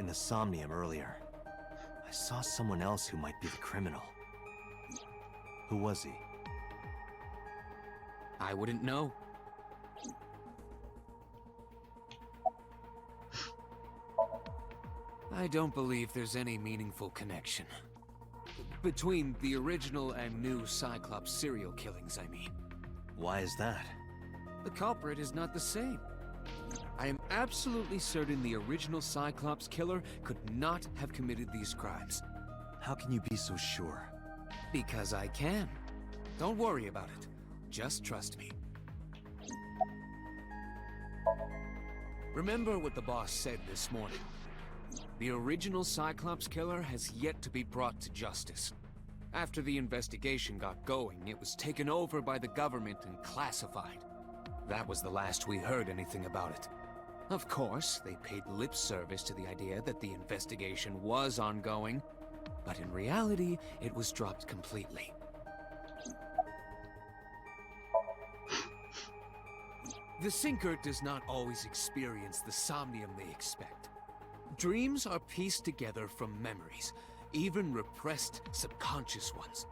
the Somnium earlier. I saw someone else who might be the criminal. Who was he? I wouldn't know. I don't believe there's any meaningful connection between the original and new Cyclops serial killings, I mean. Why is that? The culprit is not the same. I am absolutely certain the original Cyclops killer could not have committed these crimes. How can you be so sure? Because I can. Don't worry about it. Just trust me. Remember what the boss said this morning. The original Cyclops killer has yet to be brought to justice. After the investigation got going, it was taken over by the government and classified. That was the last we heard anything about it. Of course, they paid lip service to the idea that the investigation was ongoing, but in reality, it was dropped completely. The Sinker does not always experience the somnium they expect. Dreams are pieced together from memories, even repressed subconscious ones.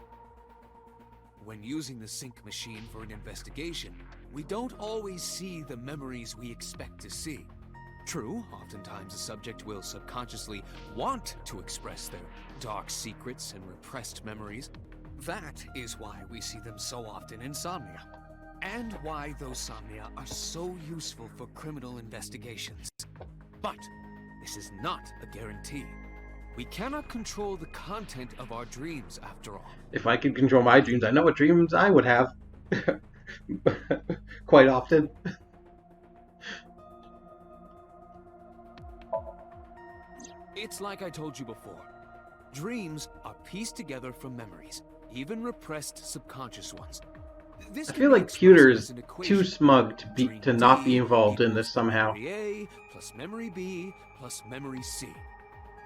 When using the sync machine for an investigation, we don't always see the memories we expect to see. True, oftentimes a subject will subconsciously want to express their dark secrets and repressed memories. That is why we see them so often in Somnia, and why those Somnia are so useful for criminal investigations. But this is not a guarantee. We cannot control the content of our dreams, after all. If I could control my dreams, I know what dreams I would have. Quite often. It's like I told you before. Dreams are pieced together from memories, even repressed subconscious ones. This I feel like Pewter's too smug to not be involved in this somehow. Memory A plus memory B plus memory C.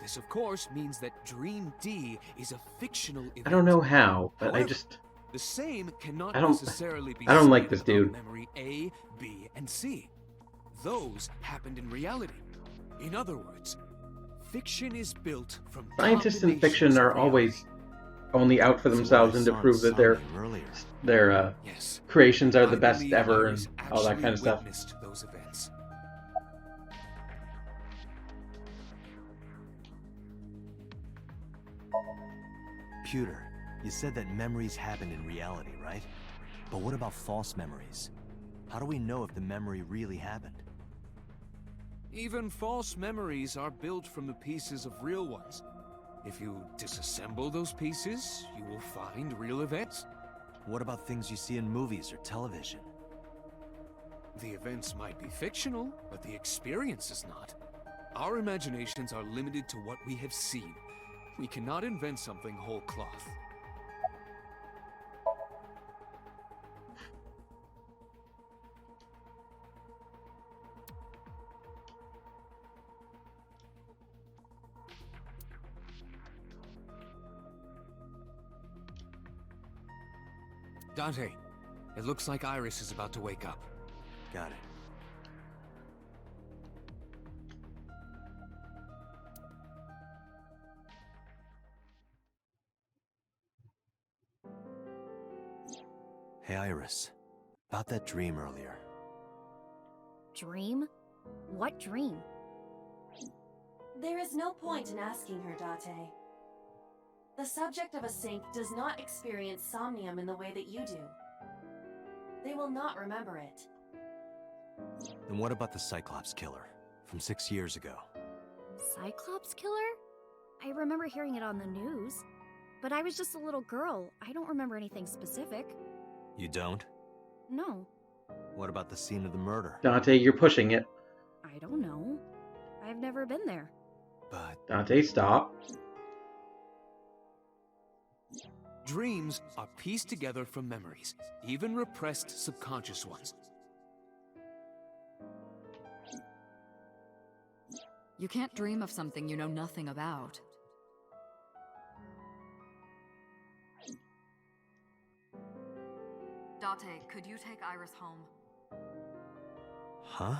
This, of course, means that Dream D is a fictional event. I don't know how, but However, I just... the same cannot I don't necessarily be like said this about dude. Memory A, B, and C. Those happened in reality. In other words, fiction is built from Scientists in fiction are always only out for themselves and to prove that their Yes. creations are the I best believe ever Iris and all that actually kind of stuff. witnessed those events. Pewter, you said that memories happen in reality, right? But what about false memories? How do we know if the memory really happened? Even false memories are built from the pieces of real ones. If you disassemble those pieces, you will find real events. What about things you see in movies or television? The events might be fictional, but the experience is not. Our imaginations are limited to what we have seen. We cannot invent something whole cloth. Dante, it looks like Iris is about to wake up. Got it. Hey, Iris. About that dream earlier. Dream? What dream? There is no point in asking her, Date. The subject of a sync does not experience somnium in the way that you do. They will not remember it. Then what about the Cyclops killer from 6 years ago? Cyclops killer? I remember hearing it on the news. But I was just a little girl. I don't remember anything specific. You don't? No. What about the scene of the murder? Dante, you're pushing it. I don't know. I've never been there. But Dante, stop. Dreams are pieced together from memories, even repressed subconscious ones. You can't dream of something you know nothing about. Date, could you take Iris home? Huh?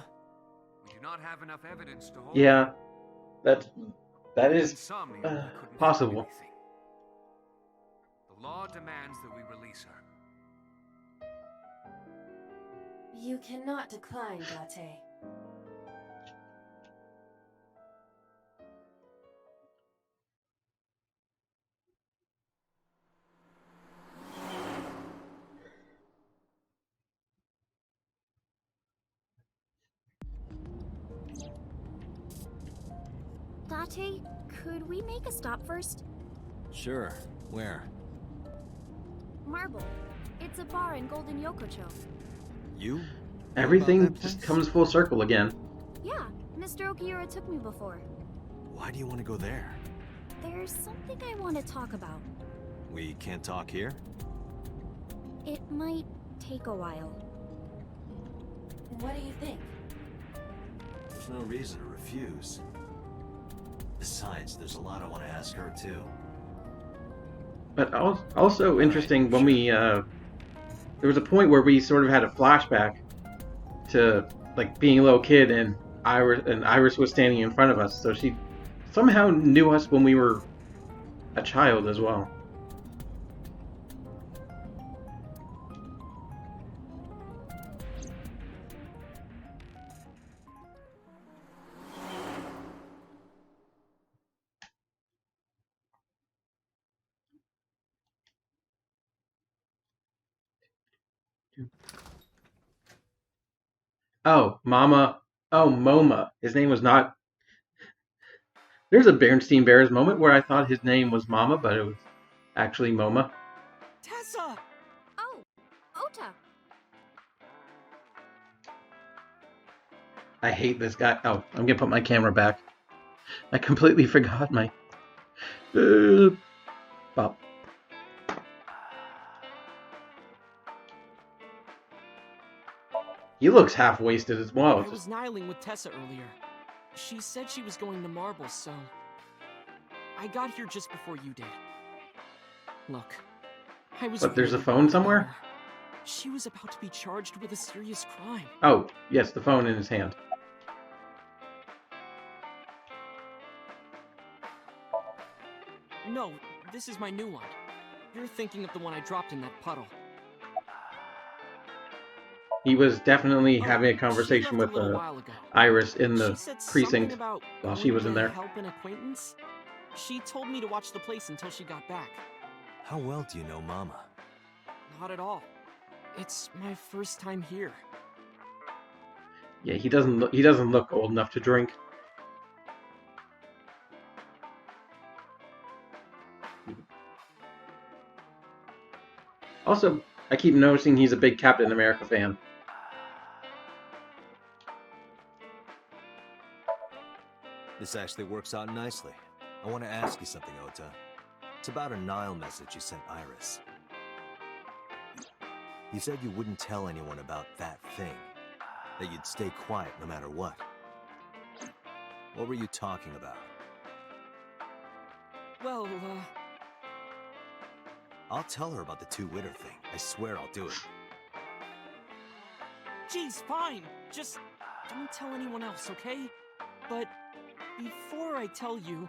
We do not have enough evidence to hold. Yeah. That Even is Somnium couldn't find possible. anything. The law demands that we release her. You cannot decline, Date. Date, could we make a stop first? Sure. Where? Marble. It's a bar in Golden Yokocho. You? Know Everything about that just place? comes full circle again. Yeah, Mr. Okiura took me before. Why do you want to go there? There's something I want to talk about. We can't talk here? It might take a while. What do you think? There's no reason to refuse. Besides, there's a lot I want to ask her, too. But also interesting when we there was a point where we sort of had a flashback to like being a little kid, and Iris was standing in front of us, so she somehow knew us when we were a child as well. Oh, Mama. Oh, Moma. His name was not. There's a Bernstein Bears moment where I thought his name was Mama, but it was actually Moma. Tessa! Oh, Ota. I hate this guy. Oh, I'm gonna put my camera back. I completely forgot my. Well. He looks half wasted as well. I was nihiling with Tessa earlier. She said she was going to Marble, so I got here just before you did. Look, I was. But there's a really phone worried somewhere? about her. She was about to be charged with a serious crime. Oh, yes, the phone in his hand. No, this is my new one. You're thinking of the one I dropped in that puddle. He was definitely Oh, having a she conversation left with a little while ago. Iris in She the said precinct something about while she was in going to there. help an acquaintance. She told me to watch the place until she got back. How well do you know Mama? Not at all. It's my first time here. Yeah, he doesn't look old enough to drink. Also, I keep noticing he's a big Captain America fan. This actually works out nicely. I want to ask you something, Ota. It's about a Nile message you sent Iris. You said you wouldn't tell anyone about that thing. That you'd stay quiet no matter what. What were you talking about? Well, I'll tell her about the two-witter thing. I swear I'll do it. geez, fine. Just don't tell anyone else, okay? But before I tell you,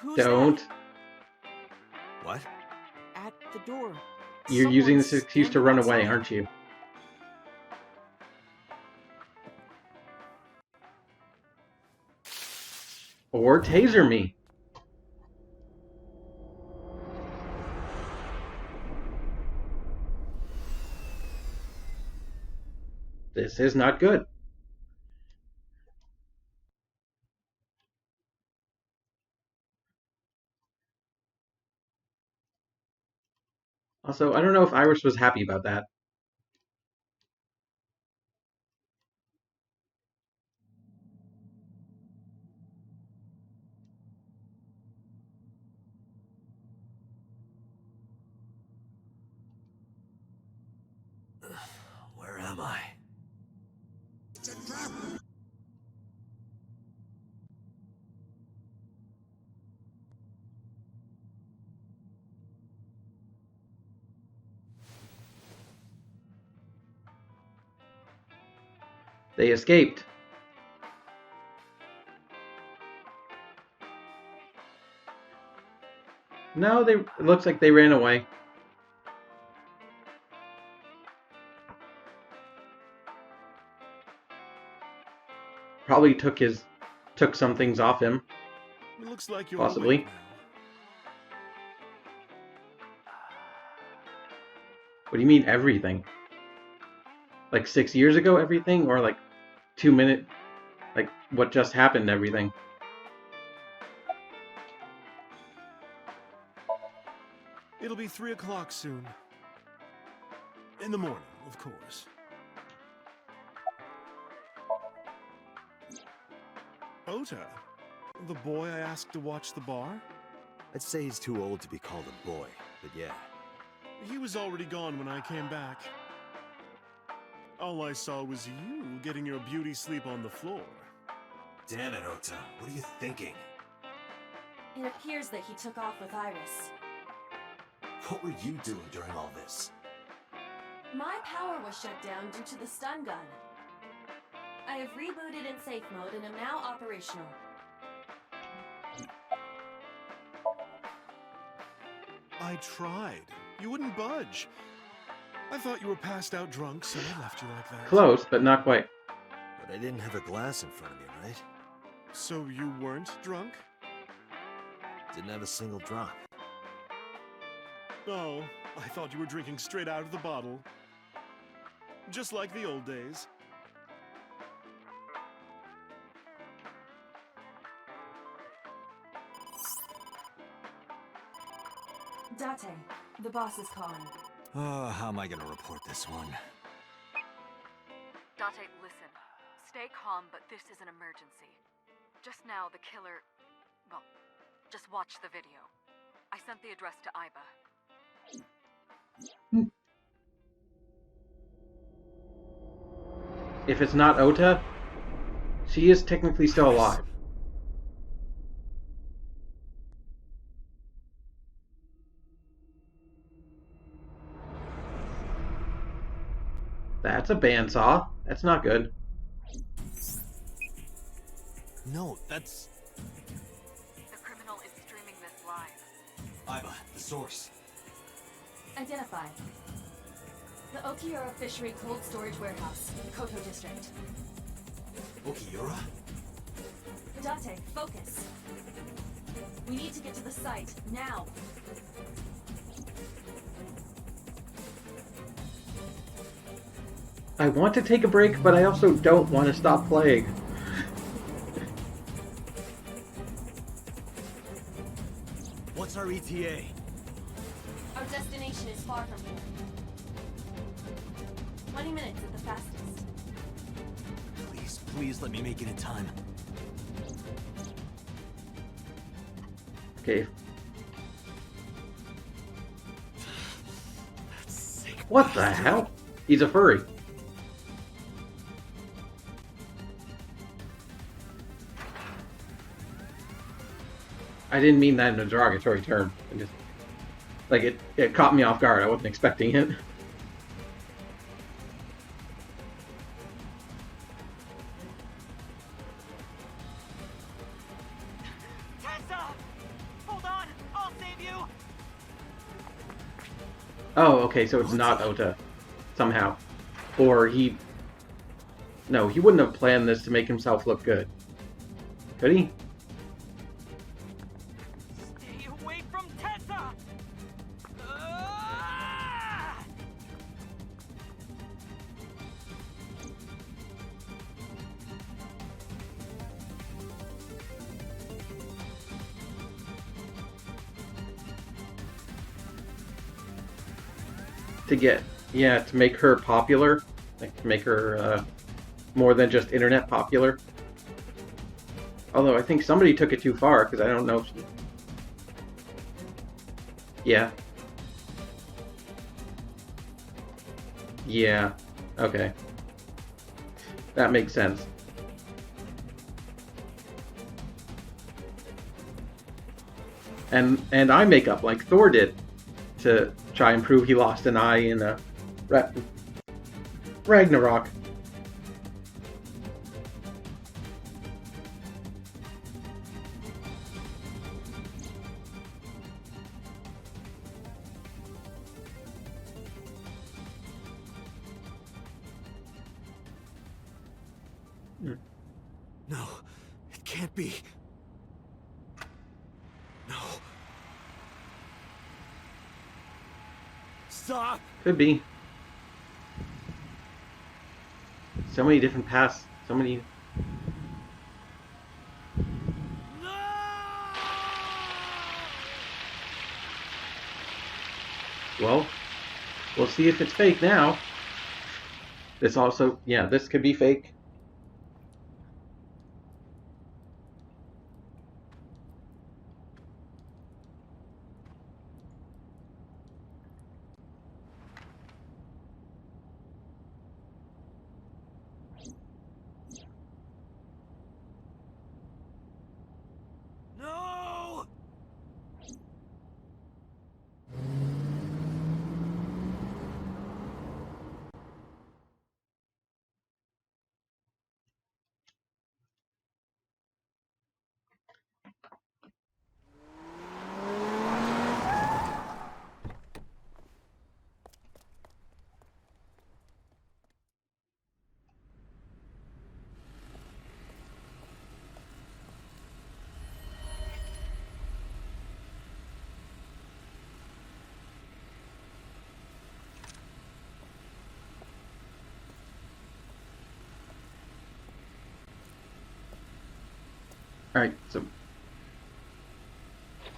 who's Don't. that What? at the door? You're using this Someone's excuse to standing run away, outside. aren't you? Or taser me. This is not good. Also, I don't know if Iris was happy about that. Where am I? They escaped. No, it looks like they ran away. Probably took some things off him. It looks like you're Possibly. awake now. What do you mean everything? Like 6 years ago, everything, or like 2 minutes? Like what just happened? Everything. It'll be 3 o'clock soon. In the morning, of course. Ota, the boy I asked to watch the bar? I'd say he's too old to be called a boy, but yeah. He was already gone when I came back. All I saw was you getting your beauty sleep on the floor. Damn it, Ota. What are you thinking? It appears that he took off with Iris. What were you doing during all this? My power was shut down due to the stun gun. I have rebooted in safe mode and am now operational. I tried. You wouldn't budge. I thought you were passed out drunk, so I left you like that. Close, but not quite. But I didn't have a glass in front of me, right? So you weren't drunk? Didn't have a single drop. Oh, I thought you were drinking straight out of the bottle. Just like the old days. Date, the boss is calling. Oh, how am I gonna report this one? Date, listen. Stay calm, but this is an emergency. Just now, the killer... Well, just watch the video. I sent the address to Iba. If it's not Ota, she is technically still alive. That's a bandsaw. That's not good. No, that's... The criminal is streaming this live. Iba, the source. Identified. The Okiura Fishery Cold Storage Warehouse, Koto District. Okiura? Date, focus. We need to get to the site, now. I want to take a break, but I also don't want to stop playing. What's our ETA? Our destination is far from here. 20 minutes at the fastest. Please, please let me make it in time. Okay. Sick What the bastard. hell? He's a furry. I didn't mean that in a derogatory term. I just, like, it caught me off guard. I wasn't expecting it. Tessa! Hold on! I'll save you! Oh, okay, so it's not Ota. Somehow. Or he... No, he wouldn't have planned this to make himself look good. Could he? Stay away from Tessa! Ah! To get... Yeah, to make her popular. Like, to make her, more than just internet popular. Although I think somebody took it too far, because I don't know if she... Yeah. Yeah. Okay. That makes sense. And eye makeup, like Thor did, to try and prove he lost an eye in Ragnarok. No, it can't be. No. Stop! Could be. So many different paths. So many. Well, we'll see if it's fake now. This also, yeah, this could be fake. No! Alright, so.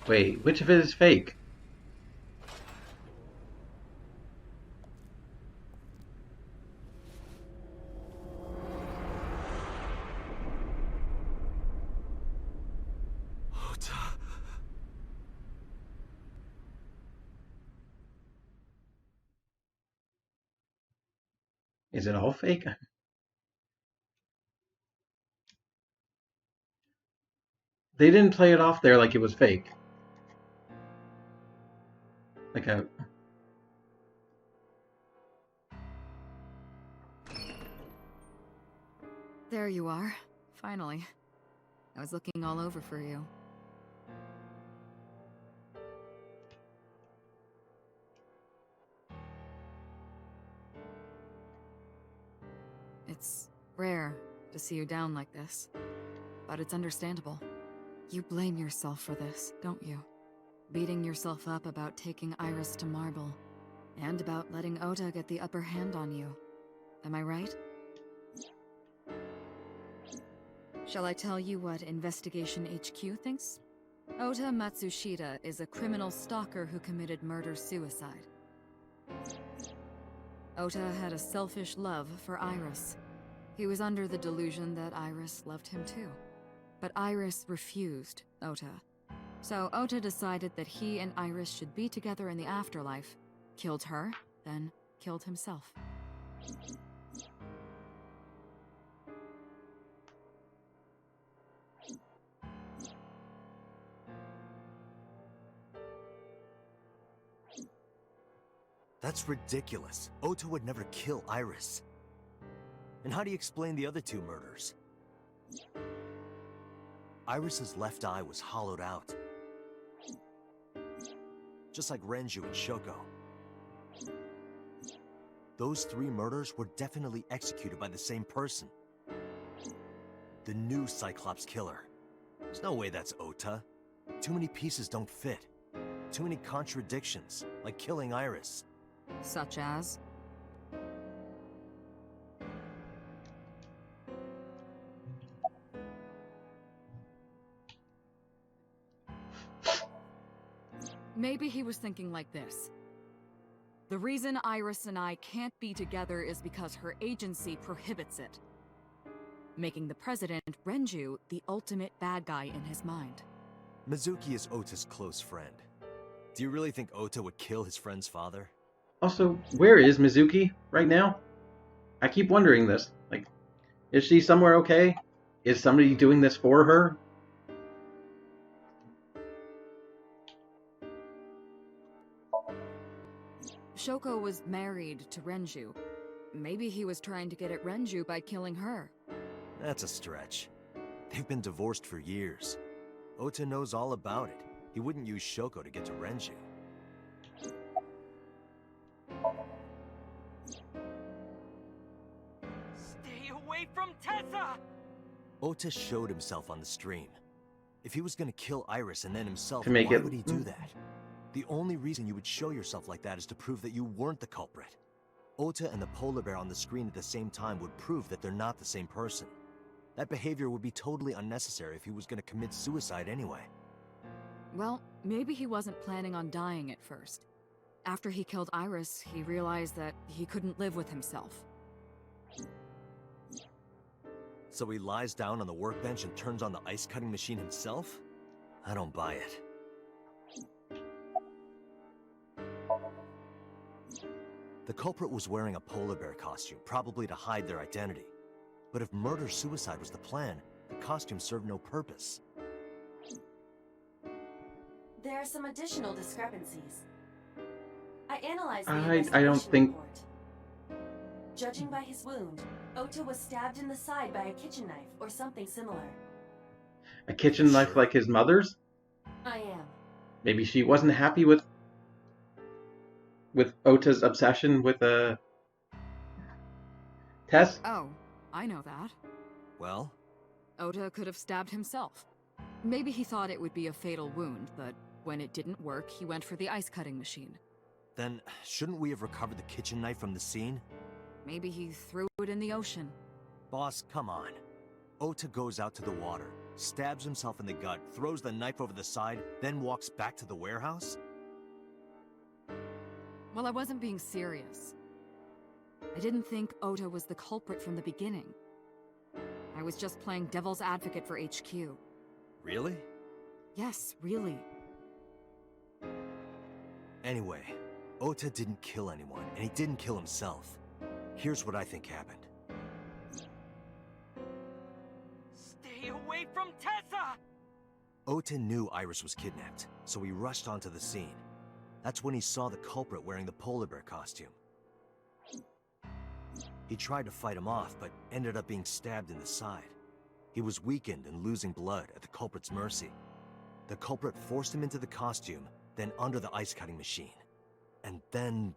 Wait, which of it is fake? Ota. Is it all fake? They didn't play it off there like it was fake. Like a. There you are. Finally. I was looking all over for you. It's rare to see you down like this, but it's understandable. You blame yourself for this, don't you? Beating yourself up about taking Iris to Marble, and about letting Ota get the upper hand on you. Am I right? Shall I tell you what Investigation HQ thinks? Ota Matsushita is a criminal stalker who committed murder-suicide. Ota had a selfish love for Iris. He was under the delusion that Iris loved him too. But Iris refused Ota. So Ota decided that he and Iris should be together in the afterlife, killed her, then killed himself. That's ridiculous. Ota would never kill Iris. And how do you explain the other two murders? Iris's left eye was hollowed out. Just like Renju and Shoko. Those three murders were definitely executed by the same person. The new Cyclops killer. There's no way that's Ota. Too many pieces don't fit. Too many contradictions, like killing Iris. Such as? Maybe he was thinking like this. The reason Iris and I can't be together is because her agency prohibits it. Making the president, Renju, the ultimate bad guy in his mind. Mizuki is Ota's close friend. Do you really think Ota would kill his friend's father? Also, where is Mizuki right now? I keep wondering this. Like, is she somewhere okay? Is somebody doing this for her? Shoko was married to Renju. Maybe he was trying to get at Renju by killing her. That's a stretch. They've been divorced for years. Ota knows all about it. He wouldn't use Shoko to get to Renju. Stay away from Tessa! Ota showed himself on the stream. If he was gonna kill Iris and then himself, To make why it- would he do that? The only reason you would show yourself like that is to prove that you weren't the culprit. Ota and the polar bear on the screen at the same time would prove that they're not the same person. That behavior would be totally unnecessary if he was gonna commit suicide anyway. Well, maybe he wasn't planning on dying at first. After he killed Iris, he realized that he couldn't live with himself. So he lies down on the workbench and turns on the ice cutting machine himself? I don't buy it. The culprit was wearing a polar bear costume, probably to hide their identity. But if murder-suicide was the plan, the costume served no purpose. There are some additional discrepancies. I analyzed the I investigation don't think- report. Judging by his wound, Ota was stabbed in the side by a kitchen knife or something similar. A kitchen knife Sure. like his mother's? I am. Maybe she wasn't happy with Ota's obsession with Tess? Oh, I know that. Well, Ota could have stabbed himself. Maybe he thought it would be a fatal wound, but when it didn't work, he went for the ice cutting machine. then shouldn't we have recovered the kitchen knife from the scene? Maybe he threw it in the ocean. Boss, come on. Ota goes out to the water, stabs himself in the gut, throws the knife over the side, then walks back to the warehouse? Well, I wasn't being serious. I didn't think Ota was the culprit from the beginning. I was just playing devil's advocate for HQ. Really? Yes, really. Anyway, Ota didn't kill anyone, and he didn't kill himself. Here's what I think happened. Stay away from Tessa! Ota knew Iris was kidnapped, so he rushed onto the scene. That's when he saw the culprit wearing the polar bear costume. He tried to fight him off, but ended up being stabbed in the side. He was weakened and losing blood at the culprit's mercy. The culprit forced him into the costume, then under the ice cutting machine. And then...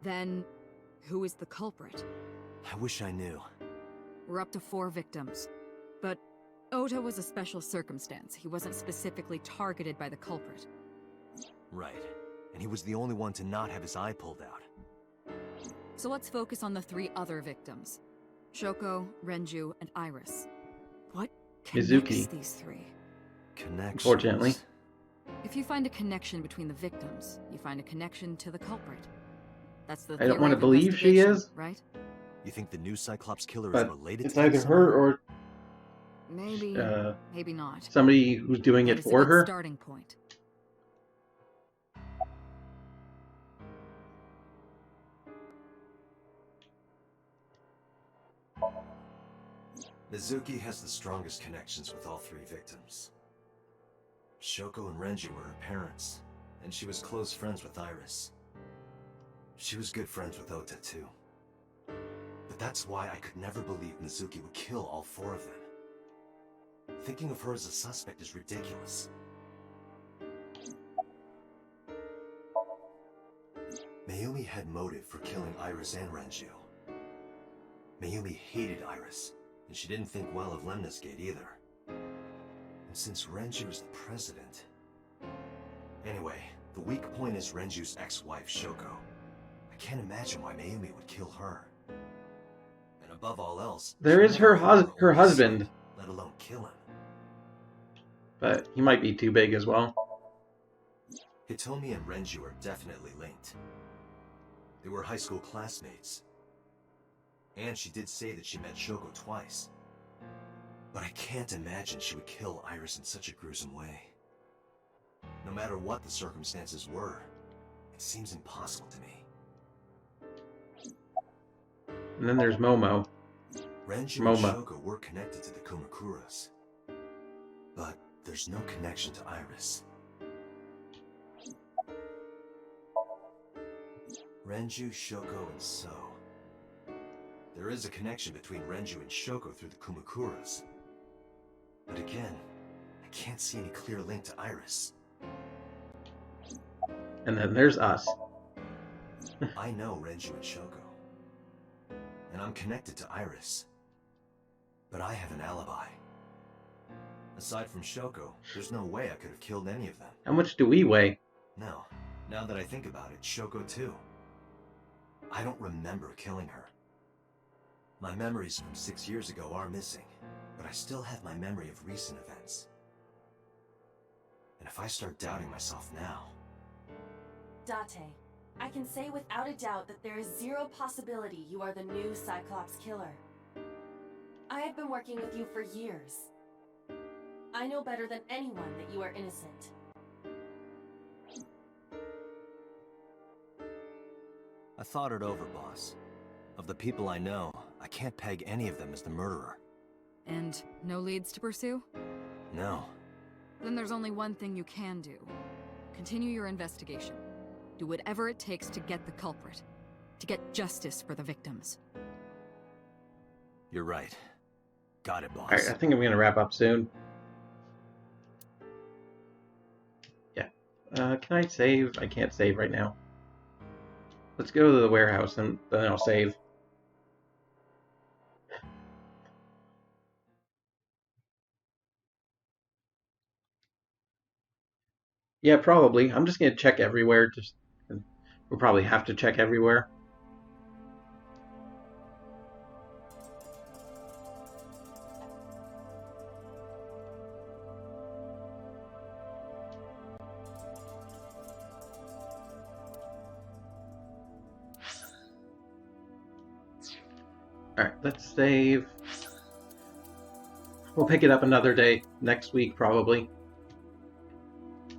Then, who is the culprit? I wish I knew. We're up to 4 victims. But Ota was a special circumstance. He wasn't specifically targeted by the culprit. Right. And he was the only one to not have his eye pulled out. So let's focus on the 3 other victims. Shoko, Renju, and Iris. What connects Mizuki. these 3? Connections. Unfortunately. If you find a connection between the victims, you find a connection to the culprit. That's the I don't theory wanna of believe she investigation, is. Right? You think the new Cyclops killer is But related it's to them either somehow? her or Maybe, maybe not. somebody who's doing But it it's a for good her. starting point. Mizuki has the strongest connections with all 3 victims. Shoko and Renji were her parents, and she was close friends with Iris. She was good friends with Ota, too. But that's why I could never believe Mizuki would kill all 4 of them. Thinking of her as a suspect is ridiculous. Mayumi had motive for killing Iris and Renju. Mayumi hated Iris, and she didn't think well of Lemnis Gate either. And since Renju is the president... Anyway, the weak point is Renju's ex-wife, Shoko. I can't imagine why Mayumi would kill her. And above all else... There she is never her had her only husband, son, let alone kill him. but he might be too big as well. Hitomi and Renju are definitely linked. They were high school classmates. And she did say that she met Shoko twice. But I can't imagine she would kill Iris in such a gruesome way. No matter what the circumstances were, it seems impossible to me. And then there's Momo. Renju Moma. and Shoko were connected to the Kumakuras. But there's no connection to Iris. Renju, Shoko, and So. There is a connection between Renju and Shoko through the Kumakuras. But again, I can't see any clear link to Iris. And then there's us. I know Renju and Shoko. I'm connected to Iris. But I have an alibi. Aside from Shoko, there's no way I could have killed any of them. How much do we weigh? No. Now that I think about it, Shoko too. I don't remember killing her. My memories from 6 years ago are missing, but I still have my memory of recent events. And if I start doubting myself now... Date, I can say without a doubt that there is zero possibility you are the new Cyclops killer. I have been working with you for years. I know better than anyone that you are innocent. I thought it over, boss. Of the people I know, I can't peg any of them as the murderer. And no leads to pursue? No. Then there's only one thing you can do. Continue your investigation. Do whatever it takes to get the culprit. To get justice for the victims. You're right. Got it, boss. Alright, I think I'm going to wrap up soon. Yeah. Can I save? I can't save right now. Let's go to the warehouse and then I'll save. Yeah, probably. I'm just going to check everywhere. We'll probably have to check everywhere. Alright, let's save. We'll pick it up another day, next week probably.